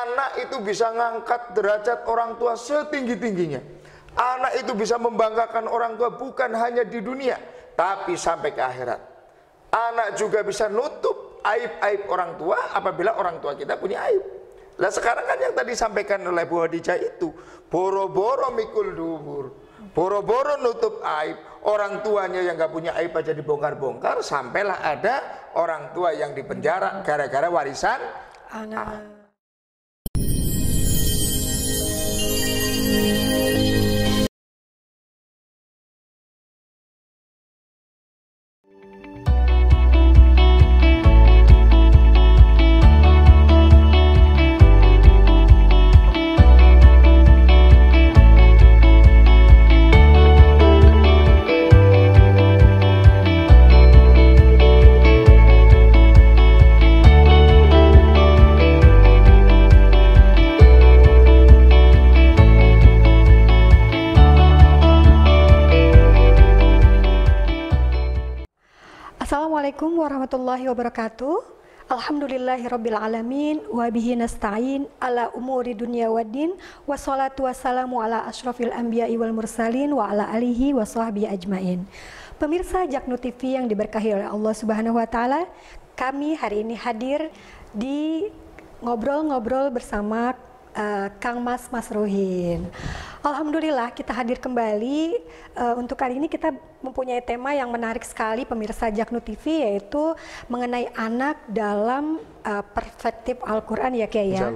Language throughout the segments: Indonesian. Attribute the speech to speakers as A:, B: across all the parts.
A: Anak itu bisa ngangkat derajat orang tua setinggi-tingginya. Anak itu bisa membanggakan orang tua bukan hanya di dunia, tapi sampai ke akhirat. Anak juga bisa nutup aib-aib orang tua apabila orang tua kita punya aib. Nah sekarang kan yang tadi disampaikan oleh Bu Khadijah itu, boro-boro mikul dubur, boro-boro nutup aib. Orang tuanya yang gak punya aib aja dibongkar-bongkar, sampailah ada orang tua yang dipenjara gara-gara warisan anak.
B: Assalamualaikum warahmatullahi wabarakatuh. Alhamdulillahirabbil alamin wa bihi nasta'in ala umuri dunya waddin wassalatu wassalamu ala asyrafil anbiya'i wal mursalin wa ala alihi wa sahbihi ajmain. Pemirsa Jaknu TV yang diberkahi oleh Allah Subhanahu wa taala, kami hari ini hadir di ngobrol-ngobrol bersama Kang Mas Ruhin. Alhamdulillah kita hadir kembali. Untuk kali ini kita mempunyai tema yang menarik sekali pemirsa Jaknu TV, yaitu mengenai anak dalam perspektif Al-Quran ya Kiai ya.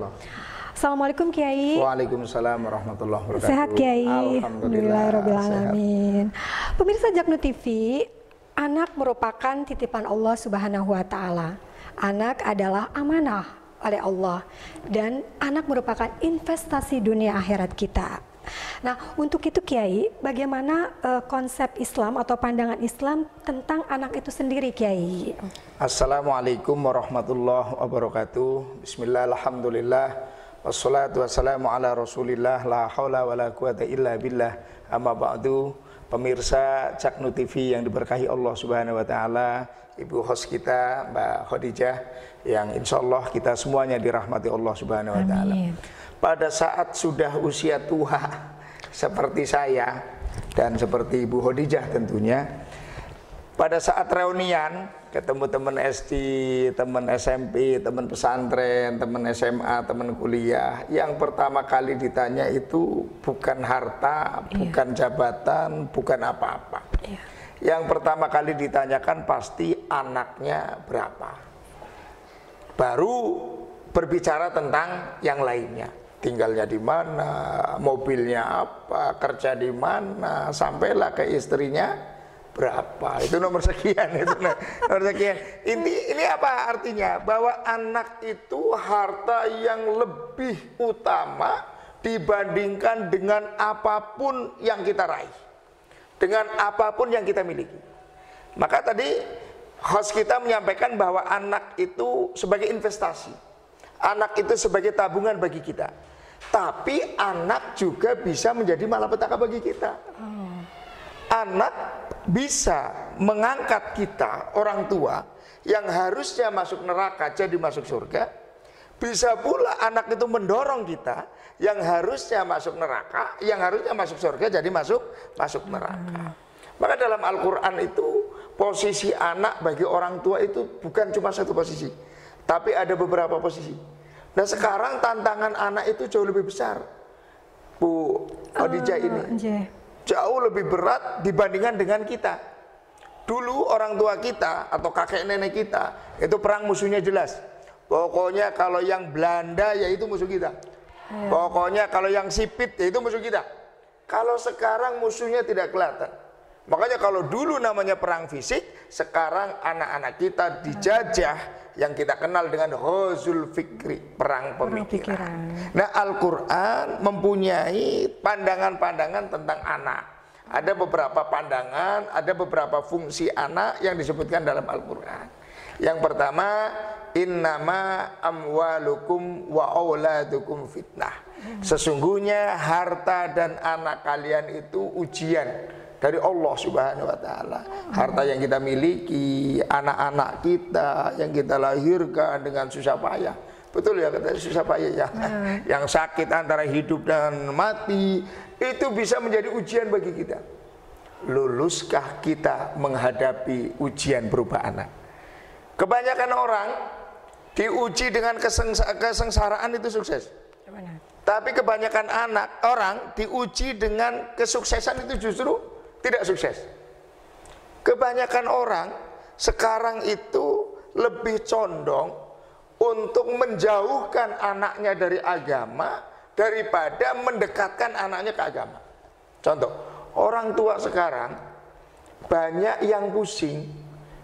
B: Assalamualaikum Kiai.
A: Waalaikumsalam warahmatullahi wabarakatuh.
B: Sehat Kiai?
A: Alhamdulillahirrahmanirrahim.
B: Pemirsa Jaknu TV, anak merupakan titipan Allah Subhanahu wa taala. Anak adalah amanah oleh Allah, dan anak merupakan investasi dunia akhirat kita. Nah, untuk itu Kiai, bagaimana konsep Islam atau pandangan Islam tentang anak itu sendiri Kiai?
A: Assalamualaikum warahmatullahi wabarakatuh. Bismillah, alhamdulillah, wassalatu wassalamu ala rasulillah, la hawla wa la quwata illa billah, amma ba'du. Pemirsa Jaknu TV yang diberkahi Allah Subhanahu wa taala, Ibu host kita Mbak Khadijah, yang insya Allah kita semuanya dirahmati Allah Subhanahu wa taala. Pada saat sudah usia tua seperti saya dan seperti Ibu Khadijah tentunya, pada saat reunian ketemu teman SD, teman SMP, teman pesantren, teman SMA, teman kuliah, yang pertama kali ditanya itu bukan harta, bukan jabatan, bukan apa-apa. Yang pertama kali ditanyakan pasti anaknya berapa. Baru berbicara tentang yang lainnya. Tinggalnya di mana, mobilnya apa, kerja di mana, sampailah ke istrinya berapa. Itu nomor sekian, itu nomor sekian. Ini apa artinya? Bahwa anak itu harta yang lebih utama dibandingkan dengan apapun yang kita raih, dengan apapun yang kita miliki. Maka tadi host kita menyampaikan bahwa anak itu sebagai investasi, anak itu sebagai tabungan bagi kita. Tapi anak juga bisa menjadi malapetaka bagi kita. Anak bisa mengangkat kita, orang tua yang harusnya masuk neraka jadi masuk surga. Bisa pula anak itu mendorong kita yang harusnya masuk neraka, yang harusnya masuk surga jadi masuk neraka. Maka dalam Al-Quran itu posisi anak bagi orang tua itu bukan cuma satu posisi, tapi ada beberapa posisi. Nah sekarang tantangan anak itu jauh lebih besar, Bu Khadijah ini. Jauh lebih berat dibandingkan dengan kita. Dulu orang tua kita atau kakek nenek kita itu perang musuhnya jelas. Pokoknya kalau yang Belanda ya itu musuh kita. Pokoknya kalau yang sipit ya itu musuh kita. Kalau sekarang musuhnya tidak kelihatan. Makanya kalau dulu namanya perang fisik, sekarang anak-anak kita dijajah yang kita kenal dengan ghazul fikri, perang pemikiran. Nah Al-Quran mempunyai pandangan-pandangan tentang anak. Ada beberapa pandangan, ada beberapa fungsi anak yang disebutkan dalam Al-Quran. Yang pertama, innama amwalukum wa auladukum fitnah. Sesungguhnya harta dan anak kalian itu ujian dari Allah Subhanahu wa taala. Harta yang kita miliki, anak-anak kita yang kita lahirkan dengan susah payah, Betul ya kata susah payah ya. Yang sakit antara hidup dan mati itu bisa menjadi ujian bagi kita. Luluskah kita menghadapi ujian berupa anak? Kebanyakan orang diuji dengan kesengsaraan itu sukses. Tapi kebanyakan orang diuji dengan kesuksesan itu justru tidak sukses. Kebanyakan orang sekarang itu lebih condong untuk menjauhkan anaknya dari agama daripada mendekatkan anaknya ke agama. Contoh, orang tua sekarang banyak yang pusing,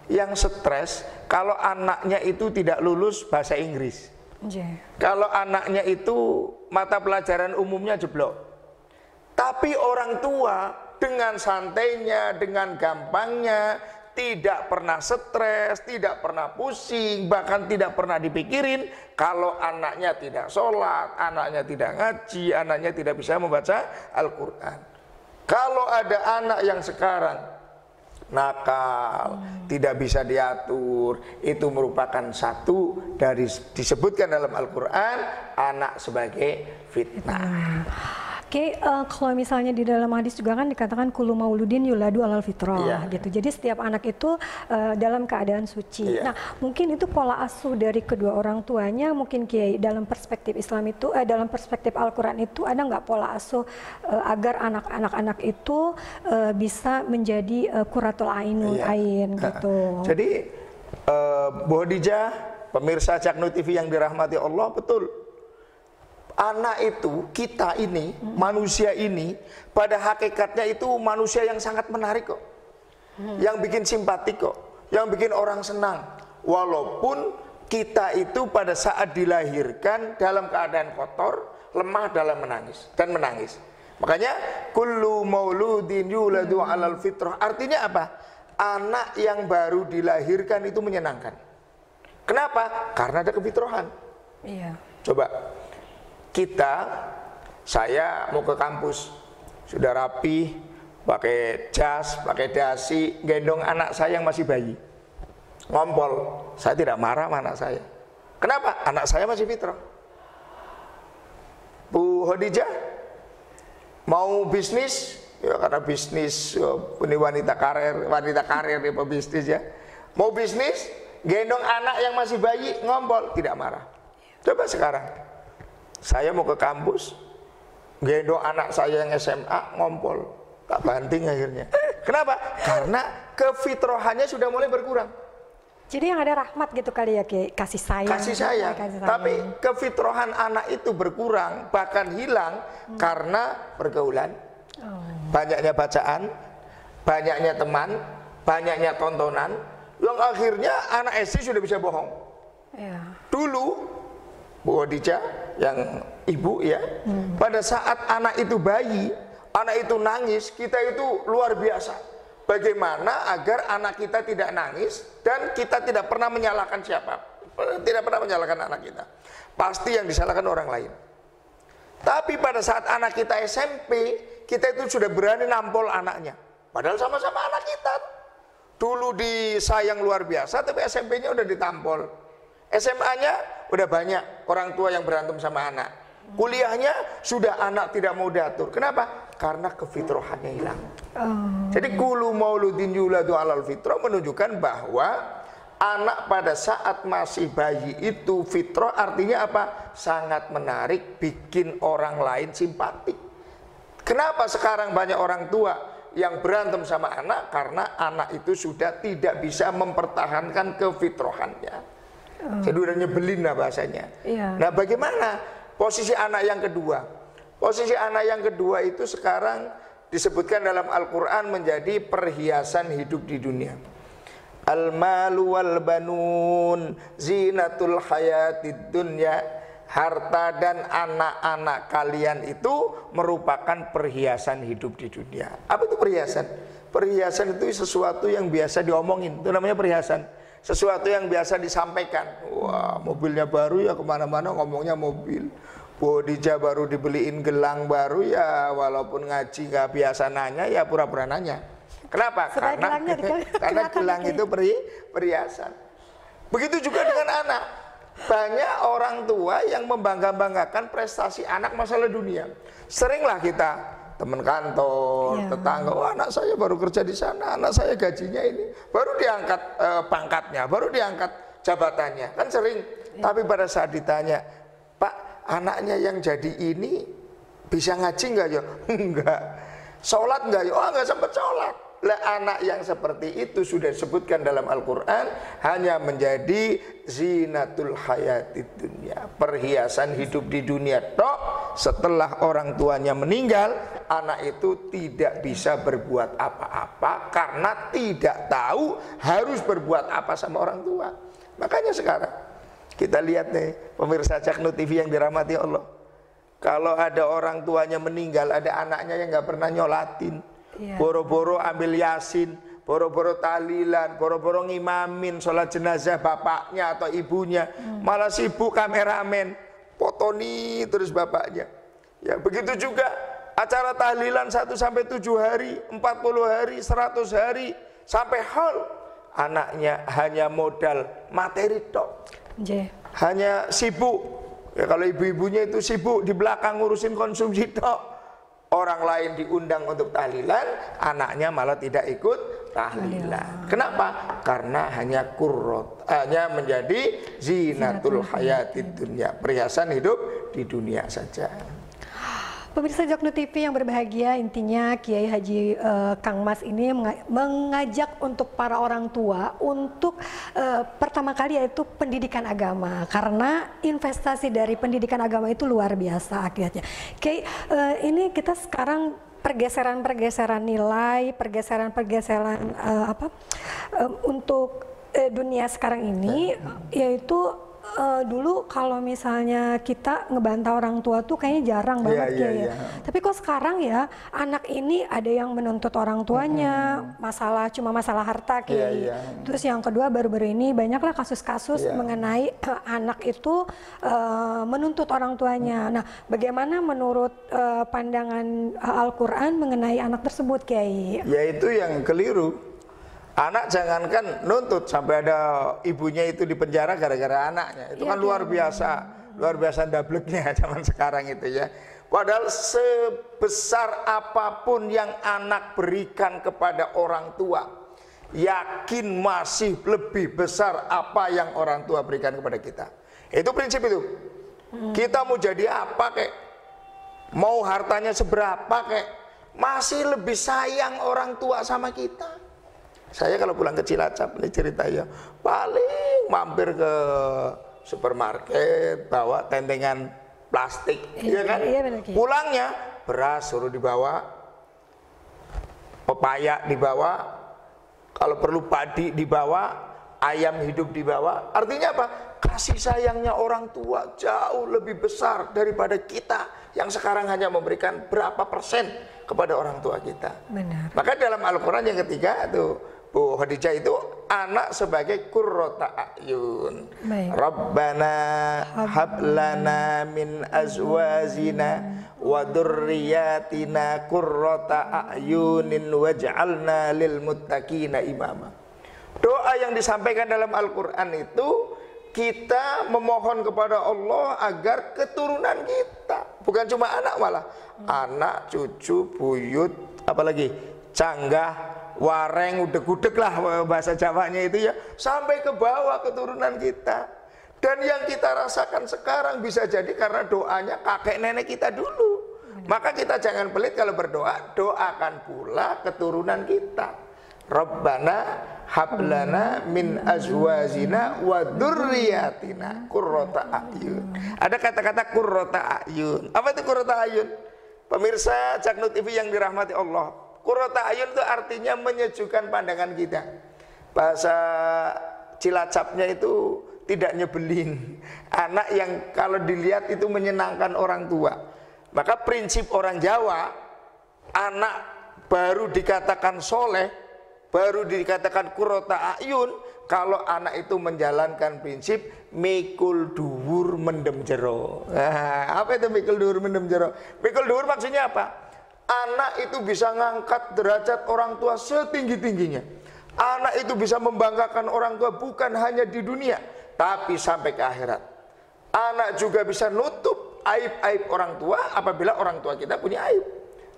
A: yang stres kalau anaknya itu tidak lulus bahasa Inggris. Kalau anaknya itu mata pelajaran umumnya jeblok. Tapi orang tua dengan santainya, dengan gampangnya, tidak pernah stres, tidak pernah pusing, bahkan tidak pernah dipikirin kalau anaknya tidak sholat, anaknya tidak ngaji, anaknya tidak bisa membaca Al-Quran. Kalau ada anak yang sekarang nakal, tidak bisa diatur, itu merupakan satu dari disebutkan dalam Al-Quran anak sebagai fitnah.
B: Oke, kalau misalnya di dalam hadis juga kan dikatakan kullu mauludin yuladu alal fitrah gitu. Jadi setiap anak itu dalam keadaan suci. Nah, mungkin itu pola asuh dari kedua orang tuanya, mungkin Kiai dalam perspektif Islam itu, dalam perspektif Al-Quran itu ada nggak pola asuh agar anak-anak itu bisa menjadi qurratul ain gitu.
A: Jadi Bu Khadijah, pemirsa Caknu TV yang dirahmati Allah, betul. Anak itu, kita ini, manusia ini, pada hakikatnya itu manusia yang sangat menarik kok. Yang bikin simpatik kok, yang bikin orang senang. Walaupun kita itu pada saat dilahirkan dalam keadaan kotor, lemah dalam menangis dan menangis. Makanya kullu mauludin yuladu alal fitrah. Artinya apa? Anak yang baru dilahirkan itu menyenangkan. Kenapa? Karena ada kefitrahan.
B: Iya.
A: Coba saya mau ke kampus, sudah rapi, pakai jas, pakai dasi, gendong anak saya yang masih bayi, ngompol. Saya tidak marah sama anak saya. Kenapa? Anak saya masih fitrah. Bu Khadijah mau bisnis, ya karena bisnis ini wanita karir ya pebisnis ya. Mau bisnis, gendong anak yang masih bayi, ngompol, tidak marah. Coba sekarang saya mau ke kampus, gendong anak saya yang SMA, ngompol, tak banting akhirnya. Kenapa? Karena kefitrahannya sudah mulai berkurang.
B: Jadi yang ada rahmat gitu kali ya, kasih sayang.
A: Kasih sayang. Tapi kefitrahan anak itu berkurang, bahkan hilang karena pergaulan. Banyaknya bacaan, banyaknya teman, banyaknya tontonan, yang akhirnya anak SD sudah bisa bohong. Dulu Bu Khadijah yang ibu ya, pada saat anak itu bayi, anak itu nangis, kita itu luar biasa. Bagaimana agar anak kita tidak nangis dan kita tidak pernah menyalahkan siapa, tidak pernah menyalahkan anak kita. Pasti yang disalahkan orang lain. Tapi pada saat anak kita SMP, kita itu sudah berani nampol anaknya. Padahal sama-sama anak kita. Dulu disayang luar biasa, tapi SMP-nya udah ditampol. SMA-nya udah banyak orang tua yang berantem sama anak. Kuliahnya sudah anak tidak mau diatur. Kenapa? Karena kefitrahannya hilang. Jadi kullu mauludin yuladu alal fitrah menunjukkan bahwa anak pada saat masih bayi itu fitrah, artinya apa? Sangat menarik, bikin orang lain simpatik. Kenapa sekarang banyak orang tua yang berantem sama anak? Karena anak itu sudah tidak bisa mempertahankan kefitrahannya. Jadi udah nyebelin lah bahasanya. Nah, bagaimana posisi anak yang kedua? Posisi anak yang kedua itu sekarang disebutkan dalam Al-Quran menjadi perhiasan hidup di dunia. Al-malu wal banun zinatul hayatid dunya. Harta dan anak-anak kalian itu merupakan perhiasan hidup di dunia. Apa itu perhiasan? Perhiasan itu sesuatu yang biasa diomongin, itu namanya perhiasan. Sesuatu yang biasa disampaikan. Wah, mobilnya baru ya, kemana-mana ngomongnya mobil. Bu Khadijah baru dibeliin gelang baru ya, walaupun ngaji gak biasa nanya ya pura-pura nanya. Kenapa? Karena gelang itu perhiasan. Begitu juga dengan anak. banyak orang tua yang membangga-banggakan prestasi anak masalah dunia. Seringlah kita teman kantor, tetangga, oh, anak saya baru kerja di sana, anak saya gajinya ini, baru diangkat pangkatnya, baru diangkat jabatannya, kan sering. Tapi pada saat ditanya, Pak, anaknya yang jadi ini bisa ngaji nggak ya? Enggak. Sholat nggak ya? Oh, nggak sempat sholat. Lah, anak yang seperti itu sudah disebutkan dalam Al-Quran hanya menjadi zinatul hayatid dunya, perhiasan hidup di dunia tok. Setelah orang tuanya meninggal, anak itu tidak bisa berbuat apa-apa karena tidak tahu harus berbuat apa sama orang tua. Makanya sekarang kita lihat nih, pemirsa Caknu TV yang dirahmati Allah, kalau ada orang tuanya meninggal, ada anaknya yang nggak pernah nyolatin, boro-boro ambil yasin, boro-boro tahlilan, boro-boro ngimamin sholat jenazah bapaknya atau ibunya, malah sibuk kameramen, potoni terus bapaknya. Ya, begitu juga acara tahlilan 1 sampai 7 hari, 40 hari, 100 hari, sampai haul, anaknya hanya modal materi tok. Hanya sibuk. Ya, kalau ibu-ibunya itu sibuk di belakang ngurusin konsumsi tok. Orang lain diundang untuk tahlilan, anaknya malah tidak ikut tahlilan. Kenapa? Karena hanya hanya menjadi zinatul hayatid dunya, perhiasan hidup di dunia saja.
B: Pemirsa Caknu TV yang berbahagia, intinya Kiai Haji Kang Mas ini mengajak untuk para orang tua untuk pertama kali yaitu pendidikan agama, karena investasi dari pendidikan agama itu luar biasa akhirnya. Kiai, ini kita sekarang pergeseran nilai, pergeseran untuk dunia sekarang ini, yaitu dulu kalau misalnya kita ngebantah orang tua tuh kayaknya jarang banget ya. Tapi kok sekarang ya anak ini ada yang menuntut orang tuanya, cuma masalah harta Terus yang kedua, baru-baru ini banyaklah kasus-kasus mengenai anak itu menuntut orang tuanya. Nah, bagaimana menurut pandangan Al-Quran mengenai anak tersebut, Kiai?
A: Yaitu yang keliru. Anak jangankan nuntut, sampai ada ibunya itu di penjara gara-gara anaknya. Itu kan luar biasa dableknya zaman sekarang itu ya. Padahal sebesar apapun yang anak berikan kepada orang tua, yakin masih lebih besar apa yang orang tua berikan kepada kita. Itu prinsip itu. Kita mau jadi apa kek, mau hartanya seberapa kek, masih lebih sayang orang tua sama kita. Saya kalau pulang ke Cilacap, ini cerita ya, paling mampir ke supermarket, bawa tentengan plastik, ya kan? Pulangnya beras suruh dibawa, pepaya dibawa, kalau perlu padi dibawa, ayam hidup dibawa. Artinya apa? Kasih sayangnya orang tua jauh lebih besar daripada kita yang sekarang hanya memberikan berapa persen kepada orang tua kita.
B: Benar.
A: Maka dalam Al-Quran yang ketiga tuh, Bu Khadijah itu anak sebagai qurrata a'yun. Rabbana hablana min azwajina wa dzurriyyatina qurrata a'yunin waj'alna lil muttaqina imama. Doa yang disampaikan dalam Al-Quran itu, kita memohon kepada Allah agar keturunan kita, bukan cuma anak, malah anak, cucu, buyut, apalagi canggah, wareng, udeg-udeg lah bahasa Jawanya itu ya, sampai ke bawah keturunan kita. Dan yang kita rasakan sekarang bisa jadi karena doanya kakek nenek kita dulu. Maka kita jangan pelit kalau berdoa, doakan pula keturunan kita. Rabbana hablana min azwajina wa dzurriyyatina qurrata a'yun. Ada kata-kata qurrata a'yun. Apa itu qurrata a'yun? Pemirsa Caknu TV yang dirahmati Allah, qurrata a'yun itu artinya menyejukkan pandangan kita. Bahasa Cilacapnya itu tidak nyebelin. Anak yang kalau dilihat itu menyenangkan orang tua. Maka prinsip orang Jawa, anak baru dikatakan soleh, baru dikatakan qurrata a'yun kalau anak itu menjalankan prinsip mikul dhuwur mendem jero. Nah, apa itu mikul dhuwur mendem jero? Mikul dhuwur maksudnya apa? Anak itu bisa ngangkat derajat orang tua setinggi-tingginya. Anak itu bisa membanggakan orang tua bukan hanya di dunia, tapi sampai ke akhirat. Anak juga bisa nutup aib-aib orang tua apabila orang tua kita punya aib.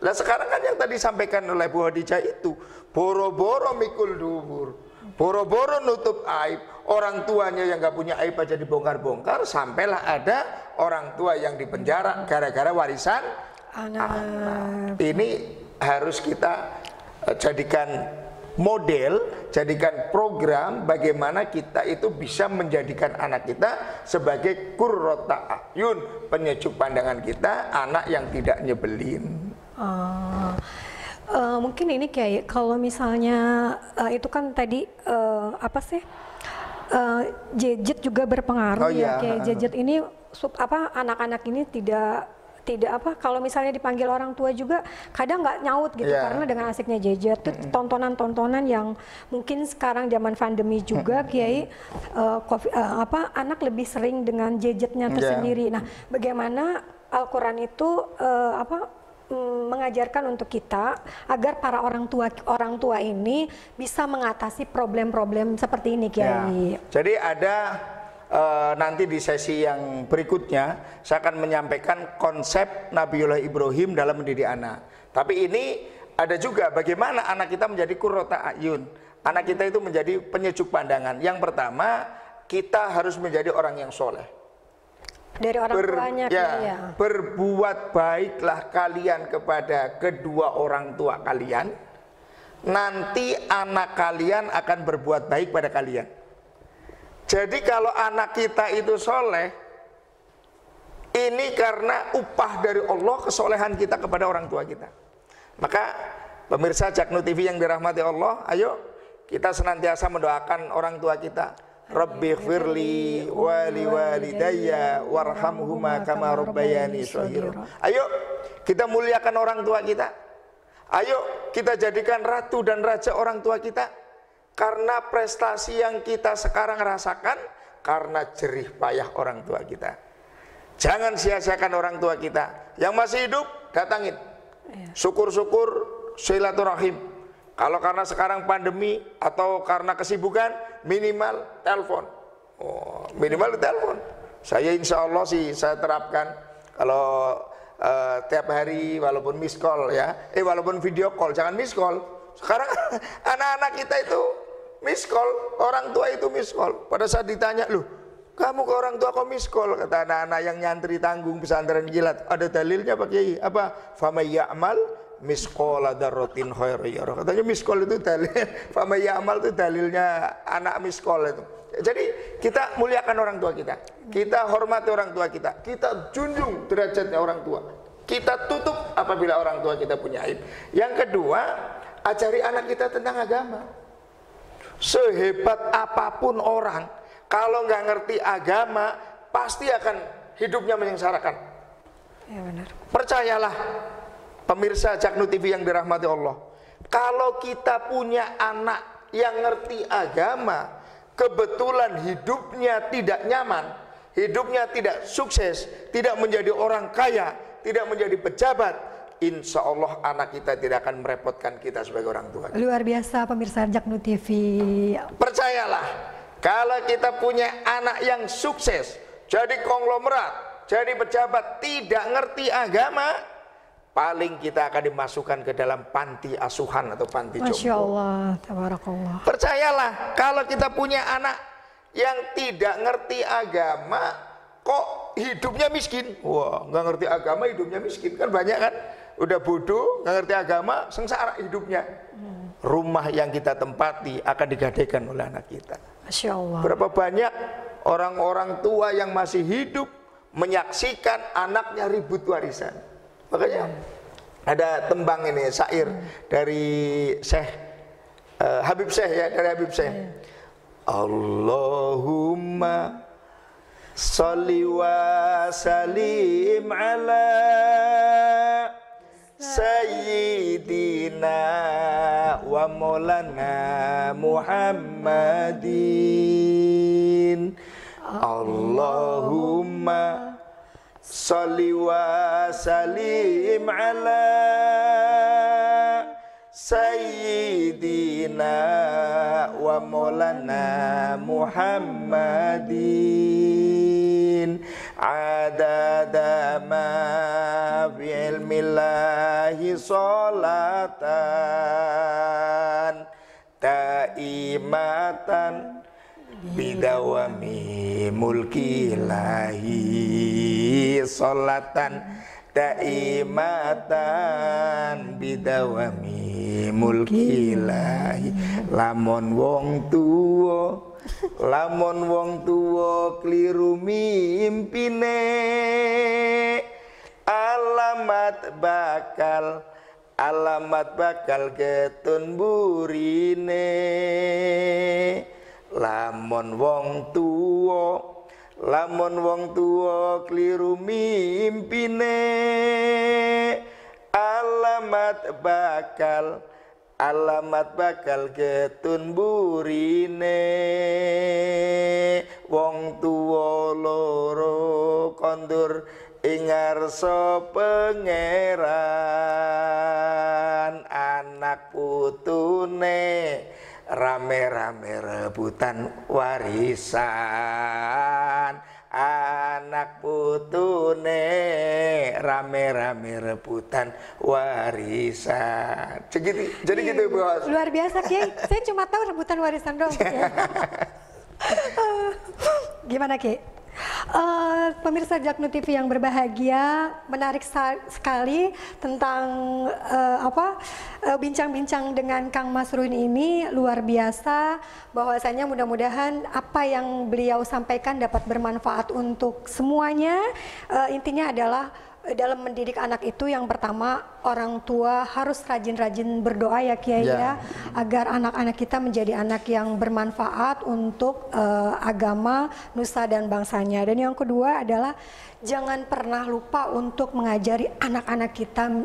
A: Nah sekarang kan yang tadi disampaikan oleh Bu Khadijah itu, boro-boro mikul dubur, boro-boro nutup aib, orang tuanya yang gak punya aib aja dibongkar-bongkar, sampailah ada orang tua yang dipenjara gara-gara warisan anak. Ini harus kita jadikan model, jadikan program bagaimana kita itu bisa menjadikan anak kita sebagai qurrata ayun, penyejuk pandangan kita, anak yang tidak nyebelin.
B: Mungkin ini kayak kalau misalnya itu kan tadi apa sih gadget juga berpengaruh ya, kayak gadget ini anak-anak ini tidak apa, kalau misalnya dipanggil orang tua juga kadang nggak nyaut gitu karena dengan asiknya gadget, tontonan-tontonan yang mungkin sekarang zaman pandemi juga Kiai anak lebih sering dengan gadgetnya tersendiri. Nah, bagaimana Al-Quran itu mengajarkan untuk kita agar para orang tua ini bisa mengatasi problem-problem seperti ini Kiai.
A: Jadi ada nanti di sesi yang berikutnya saya akan menyampaikan konsep Nabiullah Ibrahim dalam mendidik anak. Tapi ini ada juga bagaimana anak kita menjadi qurrata ayun. Anak kita itu menjadi penyejuk pandangan. Yang pertama, kita harus menjadi orang yang soleh.
B: Dari orang tuanya
A: berbuat baiklah kalian kepada kedua orang tua kalian. Nanti anak kalian akan berbuat baik pada kalian. Jadi kalau anak kita itu soleh, ini karena upah dari Allah kesolehan kita kepada orang tua kita. Maka pemirsa Jaknu TV yang dirahmati Allah, ayo kita senantiasa mendoakan orang tua kita. Rabbighfirli wali walidayya warhamhuma kama rabbayani shaghira. Ayo kita muliakan orang tua kita. Ayo kita jadikan ratu dan raja orang tua kita. Karena prestasi yang kita sekarang rasakan karena jerih payah orang tua kita. Jangan sia-siakan orang tua kita. Yang masih hidup, datangin. Syukur-syukur, silaturahim. Kalau karena sekarang pandemi atau karena kesibukan, minimal telepon. Minimal telepon. Saya insya Allah sih saya terapkan kalau tiap hari walaupun miss call ya, walaupun video call, jangan miss call. Sekarang anak-anak kita itu miss call, orang tua itu miss call. Pada saat ditanya, loh kamu ke orang tua kok miss call? Kata anak-anak yang nyantri tanggung pesantren kilat, ada dalilnya Pak Kiai, apa? Famay ya'mal misqala dzarratin khairan yarah. Katanya miss call itu dalil, famay ya'mal itu dalilnya anak miss call itu. Jadi kita muliakan orang tua kita, kita hormati orang tua kita, kita junjung derajatnya orang tua, kita tutup apabila orang tua kita punya aib. Yang kedua, ajari anak kita tentang agama. Sehebat apapun orang, kalau nggak ngerti agama, pasti akan hidupnya menyengsarakan.
B: Ya benar.
A: Percayalah, pemirsa Jaknu TV yang dirahmati Allah. Kalau kita punya anak yang ngerti agama, kebetulan hidupnya tidak nyaman, hidupnya tidak sukses, tidak menjadi orang kaya, tidak menjadi pejabat, insya Allah anak kita tidak akan merepotkan kita sebagai orang tua.
B: Luar biasa pemirsa Jaknu TV.
A: Percayalah, kalau kita punya anak yang sukses, jadi konglomerat, jadi pejabat, tidak ngerti agama, paling kita akan dimasukkan ke dalam panti asuhan atau panti jompo.
B: Masya Allah, tabarakallah.
A: Percayalah, kalau kita punya anak yang tidak ngerti agama, kok hidupnya miskin? Wah, nggak ngerti agama hidupnya miskin, kan banyak kan? Udah bodoh, nggak ngerti agama, sengsara hidupnya. Rumah yang kita tempati akan digadaikan oleh anak kita.
B: Masya Allah.
A: Berapa banyak orang-orang tua yang masih hidup menyaksikan anaknya ribut warisan. Makanya ada tembang ini, syair dari Syekh Habib Syekh ya, dari Habib Syekh. Allahumma sholli wa sallim ala Sayyidina wa maulana Muhammadin. Allahumma sholli wa sallim ala Sayyidina wa maulana Muhammadin. adama fi ilmillahi sholatan taimatan bidawami mulkilahi sholatan taimatan bidawami mulkilahi. Lamun wong tuwa kliru mimpine alamat bakal ketun burine. Lamun wong tuwa kliru mimpine alamat bakal ketun burine. Wong tuwa loro kondur ing ngarsa pangeran, anak putune rame-rame rebutan warisan, anak putune rame-rame rebutan warisan. Jadi gitu Bos.
B: Luar biasa Kiai. Saya cuma tahu rebutan warisan dong. Gimana Kiai? Pemirsa Jaknu TV yang berbahagia, menarik sekali tentang bincang-bincang dengan Kang Masrun ini, luar biasa. Bahwasanya mudah-mudahan apa yang beliau sampaikan dapat bermanfaat untuk semuanya. Intinya adalah dalam mendidik anak itu yang pertama orang tua harus rajin-rajin berdoa ya Kiai ya, agar anak-anak kita menjadi anak yang bermanfaat untuk agama, nusa dan bangsanya. Dan yang kedua adalah jangan pernah lupa untuk mengajari anak-anak kita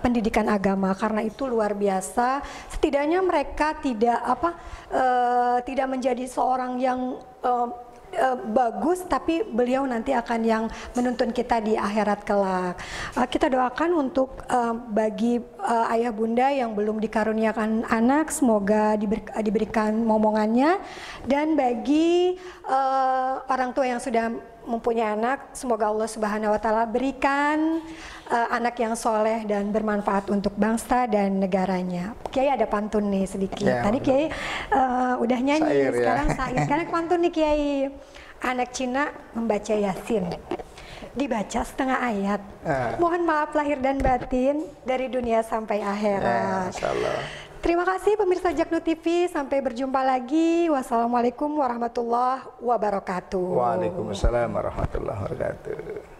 B: pendidikan agama, karena itu luar biasa. Setidaknya mereka tidak menjadi seorang yang bagus, tapi beliau nanti akan yang menuntun kita di akhirat kelak. Kita doakan untuk bagi ayah bunda yang belum dikaruniakan anak, semoga diberikan momongannya, dan bagi orang tua yang sudah mempunyai anak, semoga Allah Subhanahu wa Ta'ala berikan anak yang soleh dan bermanfaat untuk bangsa dan negaranya. Kiai ada pantun nih sedikit. Tadi Kiai udah nyanyi,
A: Sair,
B: sekarang sair. Sekarang pantun nih Kiai. Anak Cina membaca Yasin, dibaca setengah ayat. Mohon maaf lahir dan batin dari dunia sampai akhirat. Terima kasih pemirsa Jaknu TV, sampai berjumpa lagi. Wassalamualaikum warahmatullahi wabarakatuh.
A: Waalaikumsalam warahmatullahi wabarakatuh.